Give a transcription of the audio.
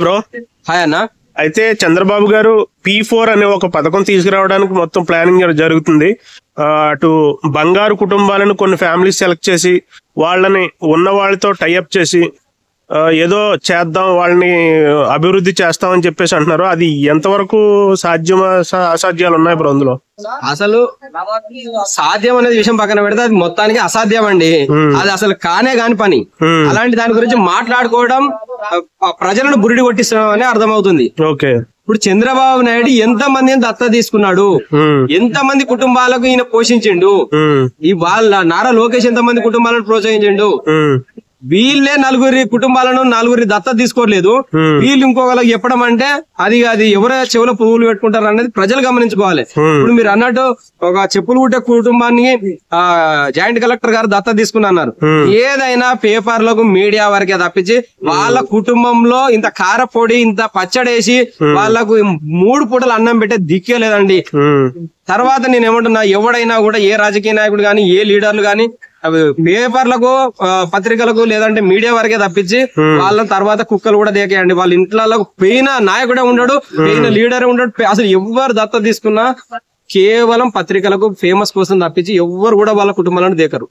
Bro hi అన్న. అయితే చంద్రబాబు గారు P4 అనే ఒక పథకం తీసుకురావడానికి మొత్తం ప్లానింగ్ జరుగుతుంది. అటు బంగారు కుటుంబాలను కొన్ని ఫ్యామిలీస్ సెలెక్ట్ చేసి వాళ్ళని ఉన్న వాళ్ళతో టైఅప్ చేసి ఏదో చేద్దాం, వాళ్ళని అభివృద్ధి చేస్తామని చెప్పేసి అంటున్నారు. అది ఎంతవరకు సాధ్యమా, అసాధ్యాలు ఉన్నాయి బ్రో అందులో? అసలు సాధ్యం అనేది విషయం పక్కన పెడితే అది మొత్తానికి అసాధ్యం అండి. అది అసలు కానే కాని పని. అలాంటి దాని గురించి మాట్లాడుకోవడం ప్రజలను బురిడి కొట్టిస్తున్నాం అని అర్థమవుతుంది. ఓకే, ఇప్పుడు చంద్రబాబు నాయుడు ఎంత మందిని దత్త తీసుకున్నాడు, ఎంత మంది కుటుంబాలకు ఈయన పోషించిండు, ఈ వాళ్ళ నారా లోకేష్ ఎంత మంది కుటుంబాలను ప్రోత్సహించిండు. వీళ్ళే నలుగురి కుటుంబాలను నలుగురి దత్త తీసుకోలేదు. వీళ్ళు ఇంకొకరికి చెప్పడం అంటే అది ఎవరో చెవులో పువ్వులు పెట్టుకుంటారు అనేది ప్రజలు గమనించుకోవాలి. ఇప్పుడు మీరు అన్నట్టు ఒక చెప్పులు కుట్టే కుటుంబాన్ని జాయింట్ కలెక్టర్ గారు దత్త తీసుకున్నారు. ఏదైనా పేపర్లకు మీడియా వరకే తప్పించి వాళ్ళ కుటుంబంలో ఇంత కారపొడి ఇంత పచ్చడేసి వాళ్ళకు 3 పూటలు అన్నం పెట్టే దిక్కే లేదండి. తర్వాత నేను ఏమంటున్నా, ఎవడైనా కూడా ఏ రాజకీయ నాయకుడు గాని ఏ లీడర్లు గాని పేపర్లకు పత్రికలకు లేదంటే మీడియా వరకే తప్పించి వాళ్ళ తర్వాత కుక్కలు కూడా దేకేయండి. వాళ్ళ ఇంట్లో పోయిన నాయకుడే ఉండడు, పోయిన లీడరే ఉండడు. అసలు ఎవరు దత్త తీసుకున్నా కేవలం పత్రికలకు ఫేమస్ కోసం తప్పించి ఎవ్వరు కూడా వాళ్ళ కుటుంబాలను దేకరు.